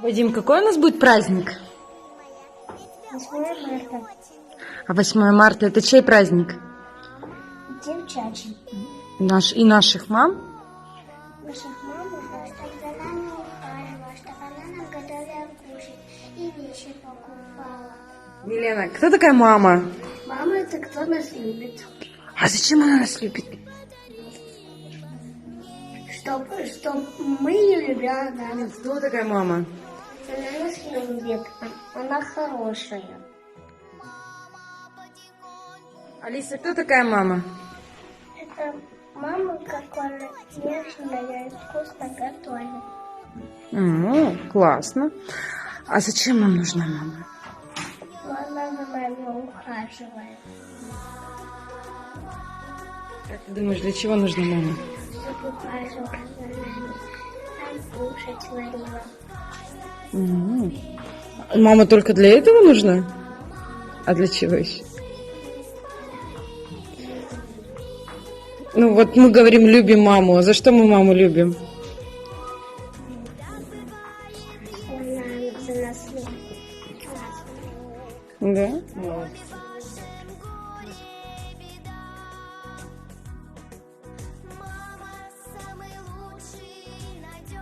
Вадим, какой у нас будет праздник? 8 марта. А 8 марта это чей праздник? Девчачий. И наших мам? Наших мам, чтобы за нами ухаживала, чтобы она нам готовила кушать и вещи покупала. Милена, кто такая мама? Мама — это кто нас любит. А зачем она нас любит? Чтоб мы ее любила, да. Кто такая мама? Она нас любит. Она хорошая. Алиса, кто такая мама? Это мама, которая нежная и вкусно готовит. Классно. А зачем нам нужна мама? Она за нами ухаживает. Как ты думаешь, для чего нужна мама? Чтобы ухаживала за нами. Нам кушать варила. Мама только для этого нужна? А для чего еще? Ну вот мы говорим, любим маму. А за что мы маму любим? Она за нас любит. Да? Молодцы.